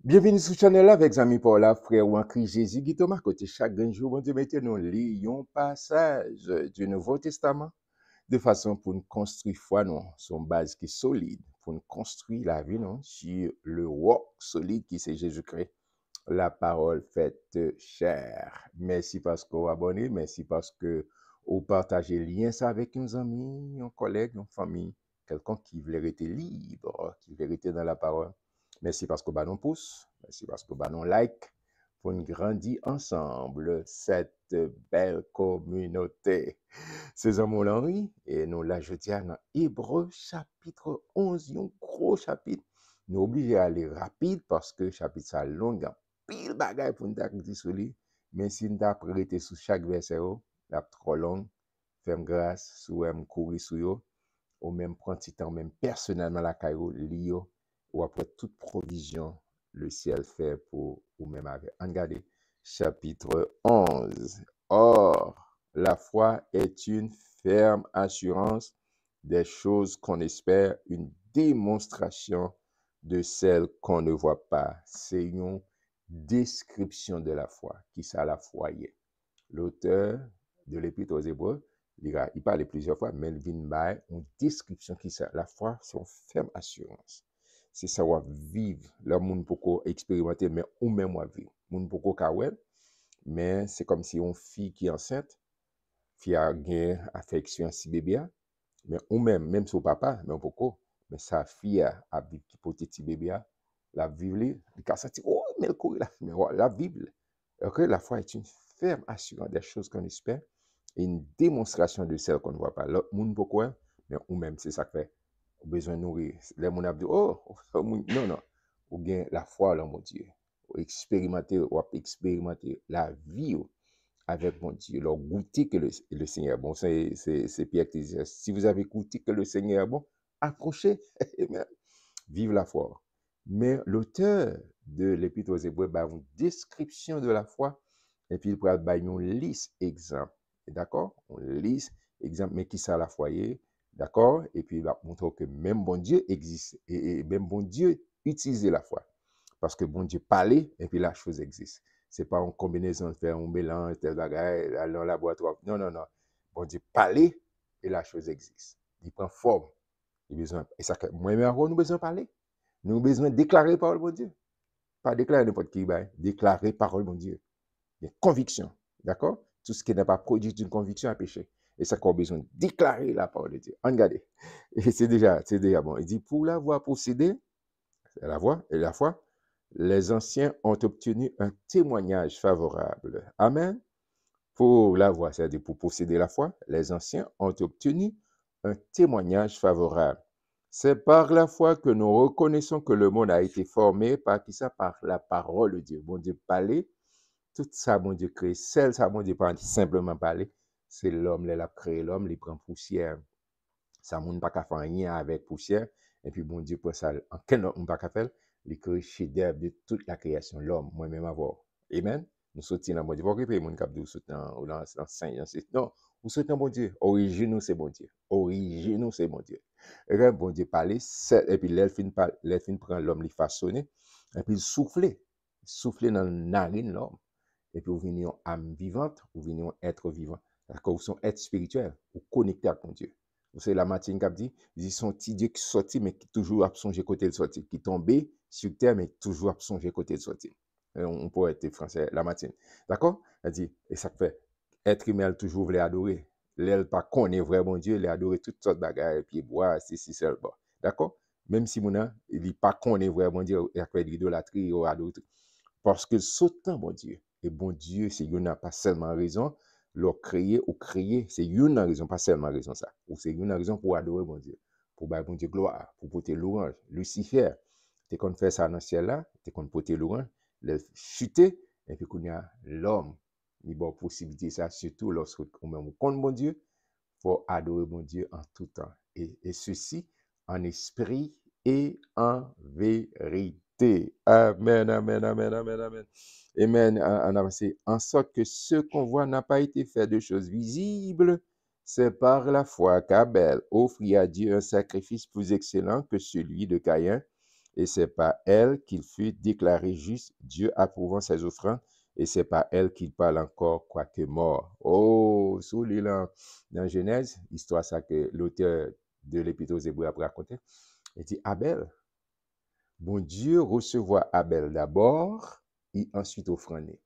Bienvenue sur le channel avec amis Paula, frère ou en Christ Jésus, qui Thomas, côté chaque jour, bon Dieu, mettez-nous lions passage du Nouveau Testament, de façon pour nous construire foi, nous, sur une base qui est solide, pour nous construire la vie, non, sur le roc solide qui c'est Jésus-Christ, la parole faite chair. Merci parce que vous abonnez, merci parce que vous partagez le lien ça avec uns amis, un collègue, une famille, quelqu'un qui veut rester libre, qui veut rester dans la parole. Merci parce que vous nous pouce, merci parce que vous nous like, pour nous grandir ensemble cette belle communauté. C'est Jean Henri, et nous là, je tiens dans Hébreu chapitre 11, un gros chapitre. Nous obligés à aller rapide parce que le chapitre ça long, il y a pile bagay pour nous dire sur lui. Mais si nous prêté sur chaque verset, la trop long, fais grâce, si vous courir sur yo, ou même prendre petit temps, même personnellement la caillou, lio, ou après toute provision, le ciel fait pour ou même avec. Regardez, chapitre 11. Or, la foi est une ferme assurance des choses qu'on espère, une démonstration de celles qu'on ne voit pas. C'est une description de la foi. Qui ça la foi est? L'auteur de l'Épître aux Hébreux, il parle plusieurs fois, mais il vient une description qui ça. La foi, c'est une ferme assurance. C'est ça, on vivre. Le monde peut expérimenter, mais ou même on vivre. Le monde peut pas, mais c'est comme si une fille qui est enceinte, fille a gagné affection si bébé, mais ou même son papa, mais pourquoi? Mais sa fille a vécu qui porte petit bébé, la vivre, il a senti, oh, mais elle court là, mais la vivre. Ok, la foi est une ferme assurance des choses qu'on espère et une démonstration de celles qu'on ne voit pas. L'autre monde pourquoi? Mais ou même c'est ça que fait. On a besoin de nourrir. Les gens disent, oh, non, non. Ou bien la foi là, mon Dieu. Ou expérimenter la vie avec mon Dieu, leur goûter que le Seigneur est bon. C'est Pierre qui dit, si vous avez goûté que le Seigneur est bon, approchez, vive la foi. Mais l'auteur de l'Épître aux Hébreux a une description de la foi, et puis il pourra avoir une liste exemple. D'accord? Une liste exemple, mais qui ça la foi est, d'accord? Et puis il va montrer que même bon Dieu existe, et même bon Dieu utilise la foi. Parce que bon Dieu parlait, et puis la chose existe. C'est pas une combinaison de faire un mélange, tel bagage, dans le laboratoire. Non, non, non. Bon Dieu parlait, et la chose existe. Il prend forme. Il besoin, et ça, moi-même, nous besoin de parler. Nous avons besoin de déclarer parole de Dieu. Pas déclarer n'importe qui, déclarer parole de Dieu. Il y a conviction. D'accord? Tout ce qui n'est pas produit d'une conviction à péché. Et ça qu'on a besoin de déclarer la parole de Dieu. Regardez. Et c'est déjà bon. Il dit, pour l'avoir possédé, la voix et la foi, les anciens ont obtenu un témoignage favorable. Amen. Pour l'avoir, c'est-à-dire pour posséder la foi, les anciens ont obtenu un témoignage favorable. C'est par la foi que nous reconnaissons que le monde a été formé par qui ça? Par la parole de Dieu. Bon Dieu parler, tout ça, bon Dieu créé, celle ça, bon Dieu pas simplement parler, c'est l'homme, il a créé l'homme, il prend poussière. Ça, moun pas qu'à faire rien avec poussière, et puis bon Dieu pour ça, en quel on pas qu'à faire, il crée chef-d'œuvre de toute la création, l'homme, moi-même avoir. Amen. Nous soutenons dans bon Dieu. Vous voyez, mon cap de soutenir dans Saint-Jean. Non, vous soutenons bon Dieu. Origine nous, c'est bon Dieu. Origine nous, c'est bon Dieu. Et quand bon Dieu parlait, et puis l'elfine prend l'homme, il façonner, et puis il souffler dans la narine l'homme. Et puis vous venez en âme vivante, vous venez en être vivant. D'accord, vous sont être spirituel, vous connectez avec mon Dieu. Vous savez, la matin, qui dit, ils sont petits Dieu qui sortit, mais qui toujours a songé côté de sortir, qui tombé sur terre, mais toujours a songé côté de sortir. On pourrait être français, la matin. D'accord? Elle dit, et ça fait, être humain, toujours voulait adorer. L'aile pas connaît vraiment Dieu, il adorer toutes sortes de bagages, puis boire, c'est seul. D'accord? Même si mon il n'est pas connaît vraiment Dieu, il a fait de l'idolâtrie, il a adoré tout. Parce que sautant, bon Dieu, et bon Dieu, c'est une n'a pas seulement raison, créer, c'est une raison, pas seulement raison ça. Ou c'est une raison pour adorer bon Dieu, pour bailler bon Dieu gloire, pour porter louange. Lucifer, t'es qu'on fait ça dans le ciel là, t'es qu'on porter louange, le chuter, et puis qu'on y a l'homme, il y a possibilité ça, surtout lorsque on compte bon Dieu, faut adorer mon Dieu en tout temps. Et ceci en esprit et en vérité. Amen, amen, amen, amen, amen. Amen. En avancé. En sorte que ce qu'on voit n'a pas été fait de choses visibles. C'est par la foi qu'Abel offrit à Dieu un sacrifice plus excellent que celui de Caïn. et c'est par elle qu'il fut déclaré juste, Dieu approuvant ses offrandes, et c'est par elle qu'il parle encore, quoique mort. Oh, sous l'île dans Genèse, histoire ça que l'auteur de l'Épître aux Hébreux a raconté, il dit Abel, bon Dieu recevoir Abel d'abord, et ensuite offrande.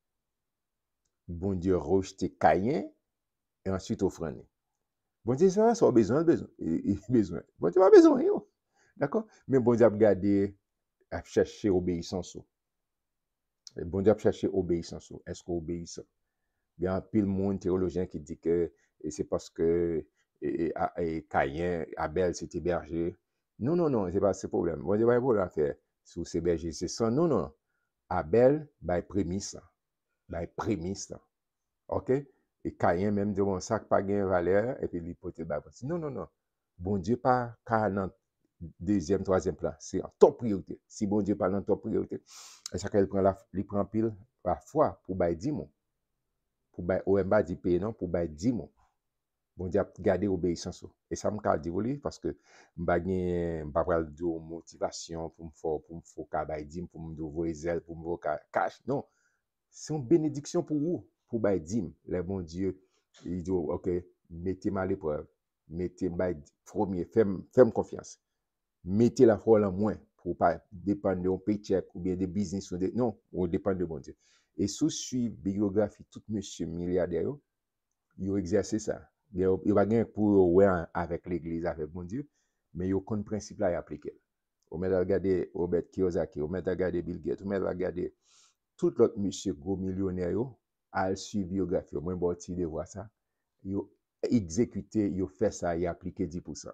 Bon Dieu rejeter Caïn, et ensuite offrande. Bon Dieu, ça a besoin. Besoin. Bon Dieu, pas besoin, yo. D'accord? Mais bon Dieu a regardé, a cherché obéissance. Bon Dieu a cherché obéissance. Est-ce qu'on obéit? Bien, pile monde théologien qui dit que c'est parce que Caïn, Abel, c'était berger. Non, non, non, c'est pas ce problème. Bon Dieu, pas de problème à faire sous ces bergers. C'est ça. Non, non. Abel, bah, prémisse. Bah, prémisse. OK? Et Caïn même dit, bon, ça n'a pas de valeur, et puis l'hypothèse, bah, non, non, non. Bon Dieu, pas dans deuxième, troisième plan. C'est en top priorité. Si bon Dieu parle en top priorité, c'est ça qu'il prend, il prend pile la foi pour bailler 10 mots. Pour bailler, ou pas dit payer, non, pour bailler 10 mots. Bon Dieu a gardé obéissance. Et ça me dit, oui, parce que je n'ai pas de motivation pour me faire bailler 10 pour me voir zèle, pour me voir cash. Non. C'est une bénédiction pour vous, pour bailler 10. Le bon Dieu, il dit, OK, mettez-moi à l'épreuve. Mettez-moi premier, faites-moi confiance. Mettez la foi en moins pour pas dépendre de un paycheck ou bien des business ou non, on dépend de bon Dieu. Et sous suivre biographie tout monsieur milliardaire, il a exercé ça. Il va gagner pour ouais avec l'église avec bon Dieu, mais il a un principe là à appliquer. On met à regarder Robert Kiyosaki, on met à regarder Bill Gates, on met à regarder tout l'autre monsieur gros millionnaire à suivre biographie, au moins bon de voir ça. Il a exécuté, il a fait ça, il a appliqué 10%.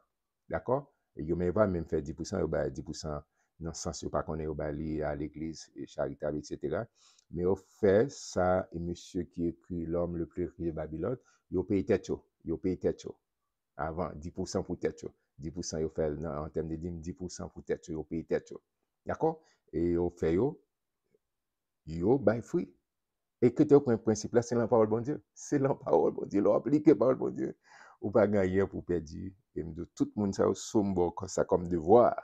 D'accord? Et il ne va même faire 10%, il va 10% dans le sens où pas qu'on est à l'église charitable, etc. Mais il fait ça, et monsieur qui écrit L'homme le plus riche de Babylone, il paye tête chaud. Il paye tête chaud. Avant, 10% pour tête chaud. 10% il fait en termes de 10% pour tête chaud, il paye tête chaud. D'accord? Et il fait yo by free. Et que tu as un principe là, c'est la parole de Dieu. C'est la parole de Dieu. L'appliquer la parole de Dieu. Ou pas gagner pour perdre. Et tout le monde ça sombre ça comme devoir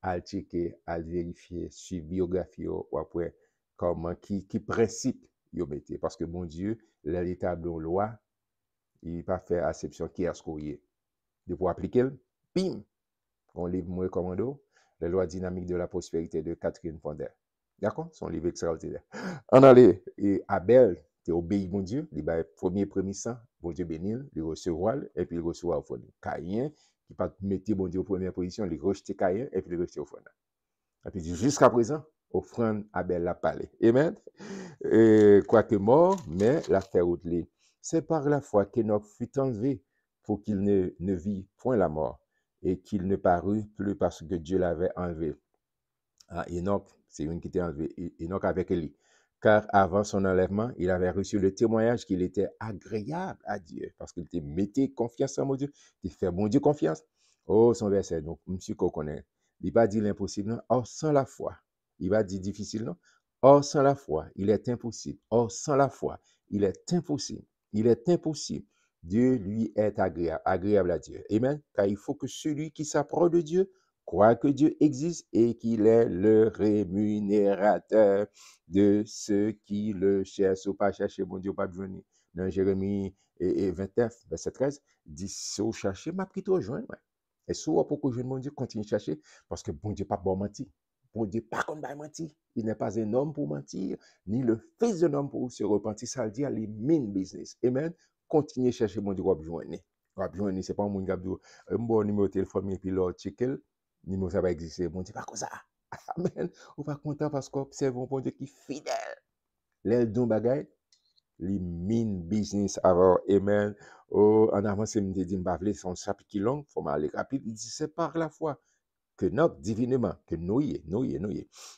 à checker, à vérifier, suivre biographie ou après comment qui principe yo mettez parce que bon Dieu, l'état de loi, il pas faire acception qui est ce qu'on y est. De pour appliquer, bim, on livre moi commando, les lois dynamiques de la prospérité de Catherine Ponder. D'accord? Son livre extraordinaire. On allait, et Abel, tu obéis mon Dieu, il va premier prémisse, bon Dieu bénit, il recevoir, et puis il recevra au fond. Caïn, qui pas mettre bon Dieu en première position, il rejeter Caïn, et puis il rejeter au fond. Et puis jusqu'à présent, offrande Abel l'a parlé. Amen. Quoique mort, mais la fait oublier. C'est par la foi qu'Enoch fut enlevé pour qu'il ne vit point la mort et qu'il ne parut plus parce que Dieu l'avait enlevé. Ah, Enoch, c'est une qui était enlevé. Enoch avec Élie. Car avant son enlèvement, il avait reçu le témoignage qu'il était agréable à Dieu. Parce qu'il était mettez confiance en mon Dieu. Il fait mon Dieu confiance. Oh, son verset. Donc, monsieur qu'on connaît. Il va dire l'impossible, non? Or, sans la foi. Il va dire difficile, non? Or, sans la foi, il est impossible. Or, sans la foi, il est impossible. Il est impossible. Dieu, lui, est agréable à Dieu. Amen. Car il faut que celui qui s'approche de Dieu croit que Dieu existe et qu'il est le rémunérateur de ceux qui le cherchent. Ou pas chercher, bon Dieu, pas venir. Dans Jérémie 29, verset 13, dit, si vous cherchez, m'a pris tout rejoindre. Et souvent, pour que je mon Dieu continue de chercher, parce que bon Dieu pas bon mentir. Bon Dieu pas contre mentir. Il n'est pas un homme pour mentir, ni le fils d'un homme pour se repentir. Ça veut dire les main business. Amen. Continuez de chercher, mon Dieu, vous joindre. Vous joindre, c'est pas un monde qui a dit, un bon numéro de téléphone, et puis l'autre, checker. Numéro ça va exister. Bon Dieu, pas comme ça. Amen. Ou pas content parce qu'on observe un bon Dieu qui est fidèle. L'aile d'un bagay, les min business avant. Amen. Oh, en avant, c'est me dit, m'bavler son chapitre qui long, faut m'aller rapide. Il dit, c'est par la foi que notre divinement, que nous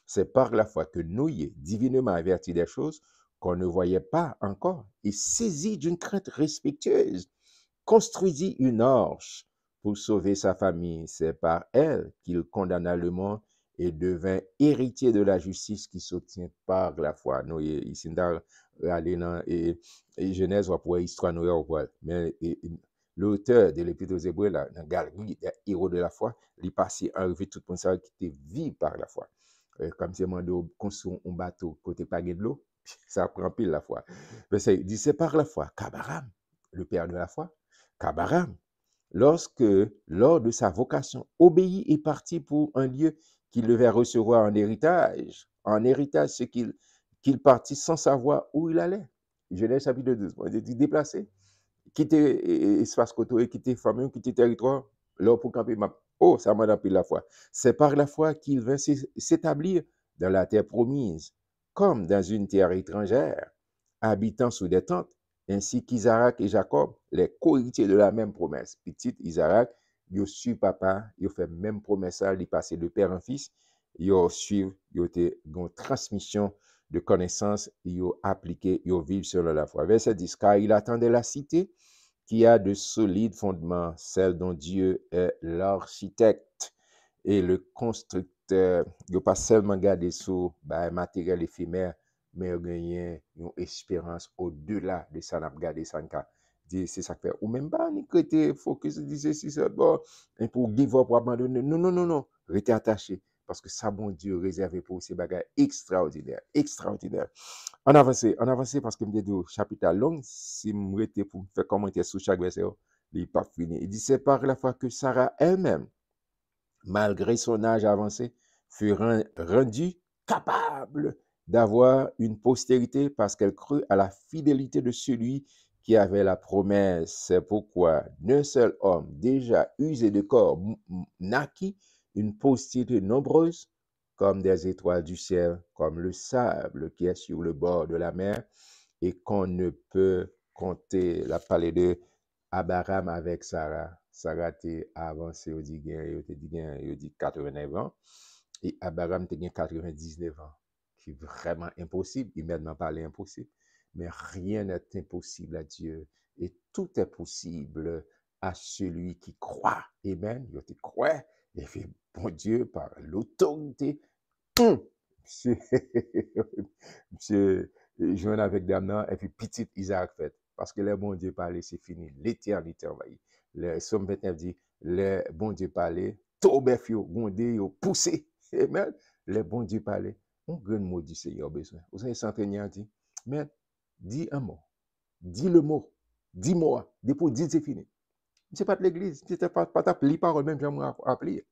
c'est par la foi que nous divinement averti des choses qu'on ne voyait pas encore et saisi d'une crainte respectueuse, construisit une arche pour sauver sa famille. C'est par elle qu'il condamna le monde et devint héritier de la justice qui s'obtient par la foi. Nous, ici, dans aller dans et Genèse, on pourrait histoire nous, mais l'auteur de l'Épître aux Hébreux, là, dans la galerie des héros de la foi, il passé en revue tout le monde qui était vie par la foi. Comme si on de construire un bateau côté pas de l'eau, ça prend pile la foi. Mais il dit, c'est par la foi qu'Abraham, le père de la foi, qu'Abraham, lorsque, lors de sa vocation, obéit et partit pour un lieu qu'il devait recevoir en héritage ce qu'il partit sans savoir où il allait. Genèse chapitre 12, il dit déplacé, quitter espace côté, quitter famille, quitter territoire, là pour camper. Oh, ça m'a appris la foi. C'est par la foi qu'il vint s'établir dans la terre promise, comme dans une terre étrangère, habitant sous des tentes, ainsi qu'Isaac et Jacob, les co-héritiers de la même promesse. Petit Isaac, il a su papa, il a fait même promesse, il est passé de père en fils, il a suivi, il a été une transmission de connaissances, il a appliqué, il a vécu selon la foi. Verset 10, car il attendait la cité qui a de solides fondements, celle dont Dieu est l'architecte et le constructeur. Il n'a pas seulement gardé sur un matériel éphémère, mais il a gagné une espérance au-delà de ça, n'a gardé ça. C'est ça que fait. Ou même pas, ni côté focus, disait si c'est bon, et pour give up, pour abandonner. Non, non, non, non. Restez attaché. Parce que ça, bon Dieu, réservé pour ces bagages extraordinaires, extraordinaires. On avance parce que je dis chapitre long, si je rete pour me faire commenter sur chaque verset, il n'est pas fini. Il dit, c'est par la foi que Sarah elle-même, malgré son âge avancé, fut rendue capable d'avoir une postérité parce qu'elle crut à la fidélité de celui qui avait la promesse. C'est pourquoi d'un seul homme déjà usé de corps naquit une postérité nombreuse comme des étoiles du ciel, comme le sable qui est sur le bord de la mer et qu'on ne peut compter. La parler de Abraham avec Sarah. Sarah était avancée, il dit 89 ans, et Abraham était 99 ans, qui est vraiment impossible. Il m'a maintenant parlé impossible, mais rien n'est impossible à Dieu, et tout est possible à celui qui croit. Amen. Il te croit, et fait bon Dieu par l'autorité. Monsieur, monsieur joint avec Damnan, et puis petit Isaac fait. Parce que le bon Dieu parlait, c'est fini. L'éternité envahie. Le Somme 29 dit, le bon Dieu parlait, Tobef yo, gondé yo, poussé. Amen. Le bon Dieu parlait. On grand mot du Seigneur besoin. Vous savez, s'entraîner dit, mais dis un mot. Dis le mot. Dis-moi. Depuis dire c'est fini. C'est pas de l'église. C'était pas ta parole, même j'aimerais appeler.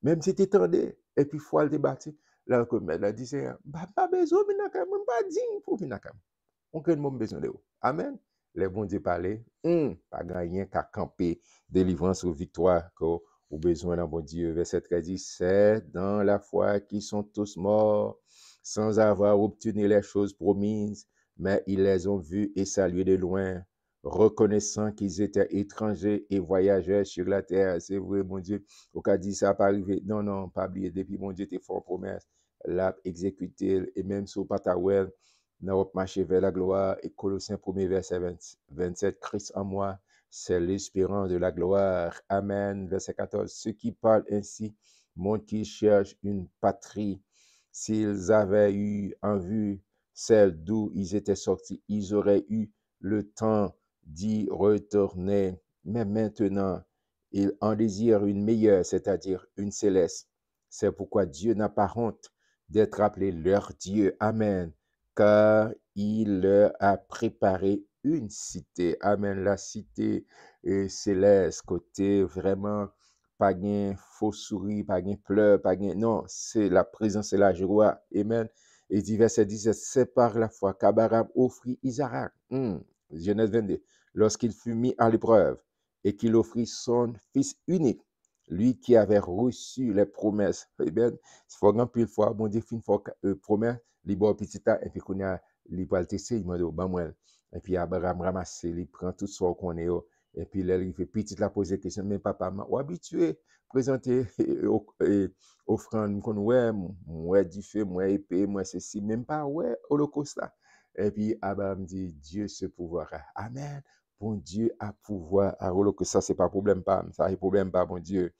Même si tu tendais, et puis foi te bâti, là, comme elle a dit, c'est pas besoin, mais n'a pas dit, pour venir on a besoin de vous. Amen. Les bons Dieu parler, pas gagner qu'à camper, délivrance ou victoire, qu'au besoin d'un bon Dieu. Verset 13 dit, c'est dans la foi qu'ils sont tous morts, sans avoir obtenu les choses promises, mais ils les ont vus et salués de loin, reconnaissant qu'ils étaient étrangers et voyageurs sur la terre. C'est vrai, mon Dieu. Au cas dit, ça n'a pas arrivé. Non, non, pas oublié. Depuis, mon Dieu, t'es fort promesse. L'a exécuté, et même sur Patawel, n'a marché vers la gloire. Et Colossiens 1er verset 27, Christ en moi, c'est l'espérance de la gloire. Amen. Verset 14, ceux qui parlent ainsi montrent qu'ils cherchent une patrie. S'ils avaient eu en vue celle d'où ils étaient sortis, ils auraient eu le temps d'y retourner. Mais maintenant, ils en désirent une meilleure, c'est-à-dire une céleste. C'est pourquoi Dieu n'a pas honte d'être appelé leur Dieu. Amen. Car il leur a préparé une cité. Amen. La cité céleste, côté vraiment, pas de faux souris, pas de pleurs, pas de... Non, c'est la présence et la joie. Amen. Et dit verset 17, c'est par la foi qu'Abraham offrit Isaac. Genèse 22. Lorsqu'il fut mis à l'épreuve et qu'il offrit son fils unique, lui qui avait reçu les promesses. Amen. Il faut remplir fois, bon Dieu, fin fois promesse, il bon petit temps, et puis qu'on a, il va le tester, il m'a dit, ben moi. Et puis Abraham ramasse, il prend tout ce qu'on est, et puis là, il fait petit, la poser question, mais papa, m'a habitué, présenter offrande, qu'on ouais, du feu, moi, épée, moi, ceci, même pas, ouais, holocauste là. Et puis Abraham dit, Dieu se pouvoira. Amen. Bon Dieu a pouvoir à holocauste. Ça, c'est pas problème, pas, ça, c'est problème, pas, bon Dieu.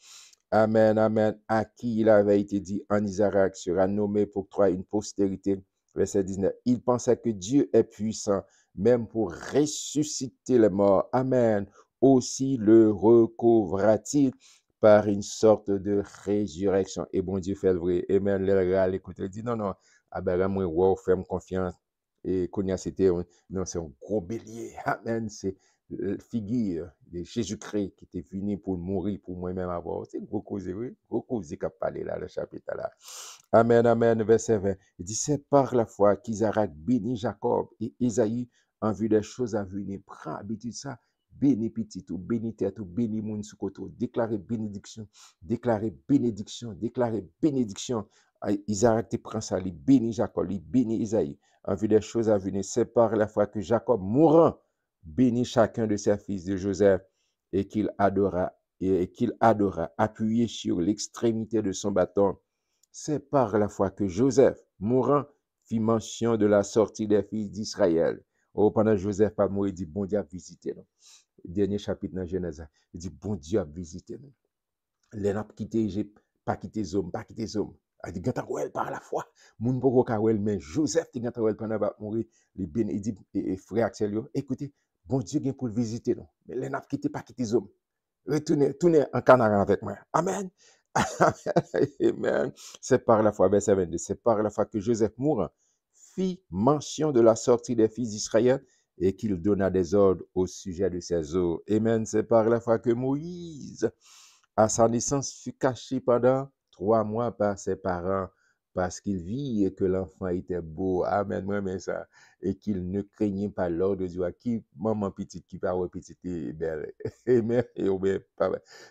Amen, amen. À qui il avait été dit, en Isaac sera nommé pour toi une postérité. Verset 19. Il pensait que Dieu est puissant, même pour ressusciter les morts. Amen. aussi le recouvra-t-il par une sorte de résurrection. Et bon Dieu fait le vrai. Amen. Le ral, écoute, il dit non, non, Abraham, moi, wow, fais-moi confiance. Et Konya, c'était, non, c'est un gros bélier. Amen. C'est figure de Jésus-Christ qui était venu pour mourir pour moi-même avoir. C'est gros cause, oui. Gros cause qui a parlé là, le chapitre là. Amen, amen. Verset 20. Il dit, c'est par la foi qu'Isaac bénit Jacob et Isaïe en vue des choses à venir. Prends habitude ça. Bénis petit ou bénis tête ou bénis moun sous côté. Déclarer bénédiction, déclarer bénédiction, déclarer bénédiction. Isaac te prend ça, il bénit Jacob, il bénit Isaïe en vue des choses à venir. C'est par la foi que Jacob, mourant, bénit chacun de ses fils de Joseph et qu'il adora, appuyé sur l'extrémité de son bâton. C'est par la foi que Joseph, mourant, fit mention de la sortie des fils d'Israël. Oh, pendant Joseph a mouru, il dit, bon Dieu a visité nous. Dernier chapitre dans Genèse, il dit, bon Dieu a visité nous. Les n'a quitté Égypte, pas quitté Zom, pas quitté Zom. Il dit, ganta ouel par la foi. Moun poko ka ouel, mais Joseph, ti ganta ouel pendant va mourir. Il dit, frère Axel, écoutez, bon Dieu vient pour visiter nous. Mais les n'a quitté, pas quitté Zom. Retournez en Canaan avec moi. Amen. Amen. C'est par la foi, verset 22, c'est par la foi que Joseph mourant fit mention de la sortie des fils d'Israël et qu'il donna des ordres au sujet de ses eaux. Amen. C'est par la foi que Moïse, à sa naissance, fut caché pendant 3 mois par ses parents parce qu'il vit que l'enfant était beau. Amen. Moi, mais ça. Et qu'il ne craignait pas l'ordre de Dieu. Qui, maman petite, qui parle petite et belle. Amen.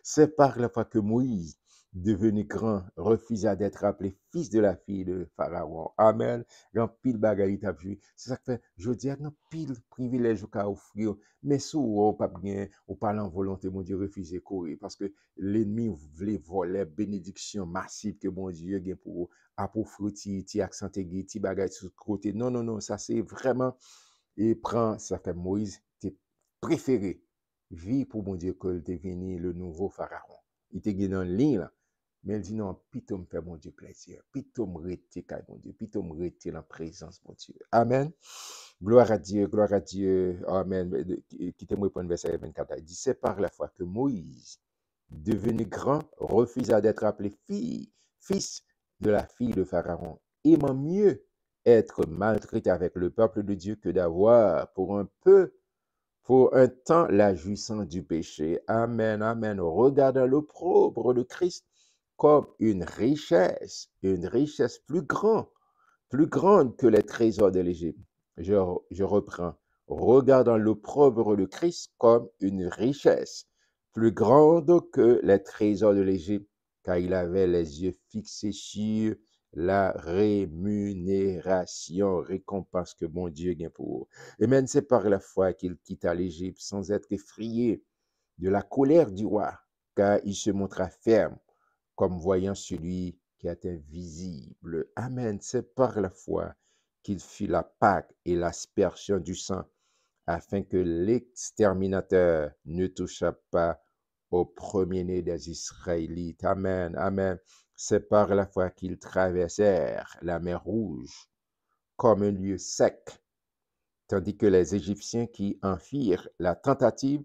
C'est par la foi que Moïse, devenu grand, refusa d'être appelé fils de la fille de Pharaon. Amen. Grand pile bagaille t'a vu. C'est ça que fait, je dis, grand pile privilège qu'a offrir, mais sous ou pas bien, ou pas en volonté, mon Dieu, refuser courir, parce que l'ennemi voulait voler bénédiction massive que mon Dieu gagne pour fruiti, ti accent aigu, ti bagaille sur côté. Non, non, non, ça c'est vraiment, et prend, ça fait Moïse, t'es préféré, vie pour mon Dieu, que t'es venu le nouveau Pharaon. Il était dans ligne là. Mais elle dit non, plutôt me faire mon Dieu plaisir, plutôt me rester mon Dieu, plutôt me rester en présence, mon Dieu. Amen. Gloire à Dieu, gloire à Dieu. Amen. Quittez-moi pour le verset 24. Il dit, c'est par la foi que Moïse, devenu grand, refusa d'être appelé fils de la fille de Pharaon, aimant mieux être maltraité avec le peuple de Dieu que d'avoir pour un temps la jouissance du péché. Amen, amen. Regardant l'opprobre de Christ comme une richesse plus grande que les trésors de l'Égypte. Je reprends. Regardant l'opprobre de Christ comme une richesse plus grande que les trésors de l'Égypte, car il avait les yeux fixés sur la récompense que mon Dieu gagne pour eux. Et même c'est par la foi qu'il quitta l'Égypte sans être effrayé de la colère du roi, car il se montra ferme comme voyant celui qui est invisible. Amen. C'est par la foi qu'il fit la Pâque et l'aspersion du sang, afin que l'exterminateur ne touchât pas au premier-né des Israélites. Amen. Amen. C'est par la foi qu'ils traversèrent la mer Rouge comme un lieu sec, tandis que les Égyptiens qui en firent la tentative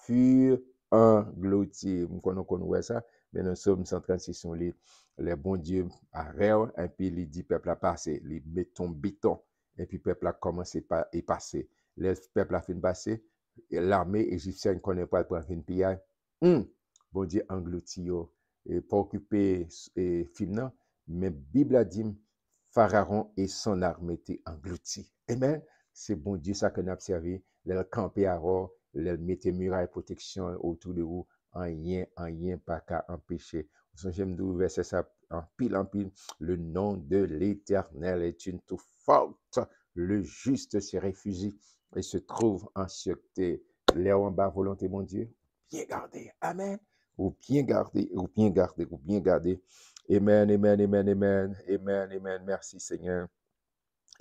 furent engloutis. Nous connaissons ça, mais nous sommes 136 sur les bons dieux arrivent, et puis il dit peuple a passé, il met ton béton, et puis peuple a commencé à passer. Le peuple a fait passer, l'armée égyptienne ne connaît pas pour faire une pillage. Bon Dieu englouti, et pour occuper le film, mais la Bible a dit Pharaon et son armée étaient engloutis. Amen. C'est bon Dieu ça qu'on a observé. Les camper à bord, les mettre muraille de protection autour de vous, en rien pas qu'à empêcher. J'aime de verser ça en pile, le nom de l'Éternel est une tout forte. Le juste se réfugie et se trouve en sûreté. Léo en bas, volonté, mon Dieu, bien gardé. Amen. Ou bien gardé, ou bien gardé, ou bien gardé. Amen, amen, amen, amen, amen, amen. Merci Seigneur.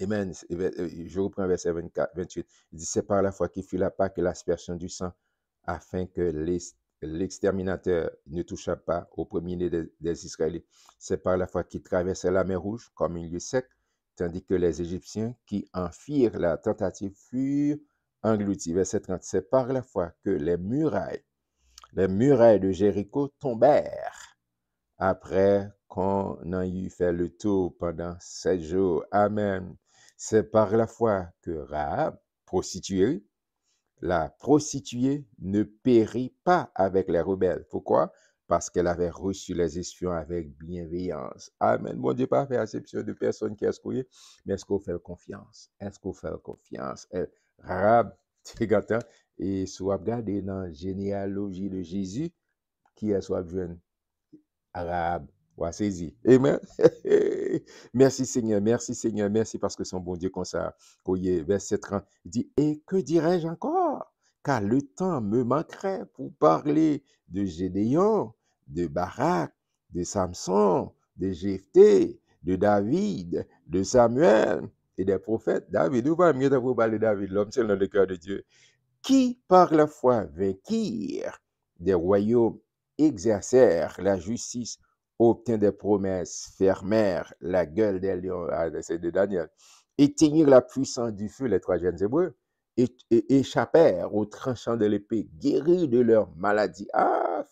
Amen. Je reprends verset 24, 28. Il dit, c'est par la foi qu'il fit la Pâque et l'aspersion du sang, afin que l'exterminateur ne toucha pas au premier-né des Israélites. C'est par la foi qu'il traversait la mer Rouge comme un lieu sec, tandis que les Égyptiens qui en firent la tentative furent englouti. Verset 30, c'est par la foi que les murailles de Jéricho tombèrent après qu'on en eut fait le tour pendant 7 jours. Amen. C'est par la foi que Rahab, prostituée, la prostituée ne périt pas avec les rebelles. Pourquoi? Parce qu'elle avait reçu les espions avec bienveillance. Amen. Bon Dieu, pas fait exception de personne qui est escouillée, mais est-ce qu'on fait confiance? Est-ce qu'on fait confiance? Rahab, tu gâteau, et soit regardé dans la généalogie de Jésus, qui est soit jeune arabe, ou saisi. Amen. Merci Seigneur, merci Seigneur, merci parce que son bon Dieu comme ça. Verset 30, il dit, et que dirais-je encore? Car le temps me manquerait pour parler de Gédéon, de Barak, de Samson, de Jephthé, de David, de Samuel et des prophètes. David, où va mieux pour parler de David, l'homme seul dans le cœur de Dieu, qui par la foi vainquirent des royaumes, exercèrent la justice, obtinrent des promesses, fermèrent la gueule des lions, c'est de Daniel, éteignirent la puissance du feu, les 3 jeunes Hébreux, et échappèrent aux tranchants de l'épée, guéris de leur maladie,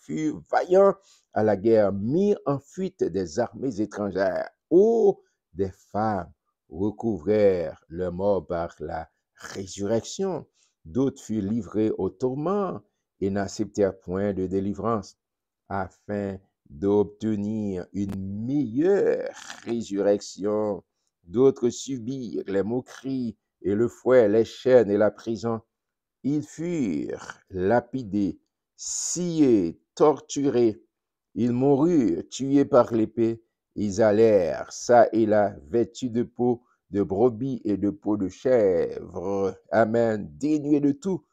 furent vaillants à la guerre, mis en fuite des armées étrangères. Des femmes recouvrèrent leur mort par la résurrection. D'autres furent livrés au tourment et n'acceptèrent point de délivrance, afin d'obtenir une meilleure résurrection. D'autres subirent les moqueries et le fouet, les chaînes et la prison. Ils furent lapidés, sciés, torturés. Ils moururent, tués par l'épée. Ils allèrent, ça et là, vêtus de peau de brebis et de peau de chèvre. Amen. Dénués de tout,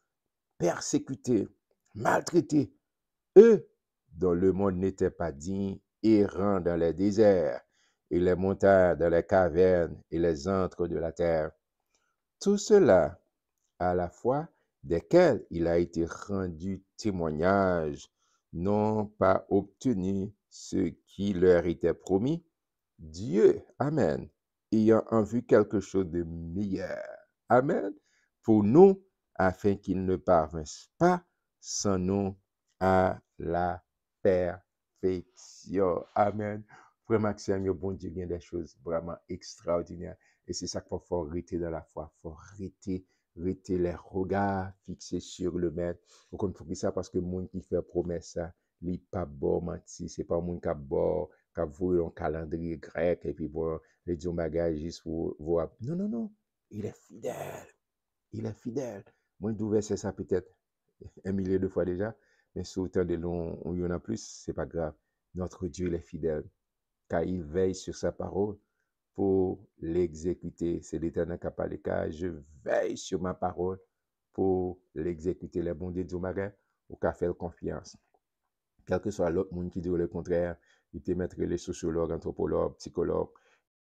persécutés, maltraités. Eux, dont le monde n'était pas digne, errant dans les déserts et les montagnes dans les cavernes et les antres de la terre. Tout cela à la fois desquels il a été rendu témoignage, n'ont pas obtenu ce qui leur était promis, Dieu, Amen, ayant en vue quelque chose de meilleur, Amen, pour nous, afin qu'ils ne parvinssent pas sans nous à la perfection. Amen. Frère Maxime, bon Dieu, il y a des choses vraiment extraordinaires. Et c'est ça qu'il faut arrêter dans la foi. Il faut arrêter les regards fixés sur le maître. Vous comprenez ça parce que le monde qui fait promesse, ça, il n'est pas bon, menti. C'est pas le monde qui a bon, qui a voué un calendrier grec et puis bon, les dieux bagages juste pour voir. Non, non, non. Il est fidèle. Il est fidèle. Moi, je devais faire ça peut-être 1 million de fois déjà, mais sur autant de long, il y en a plus, c'est pas grave. Notre Dieu, il est fidèle, car il veille sur sa parole pour l'exécuter. C'est l'Éternel qui a parlé, car je veille sur ma parole pour l'exécuter. Les bons Dieu matin, ou qu'à faire confiance. Quel que soit l'autre monde qui dit le contraire, il te mettre les sociologues, anthropologues, psychologues,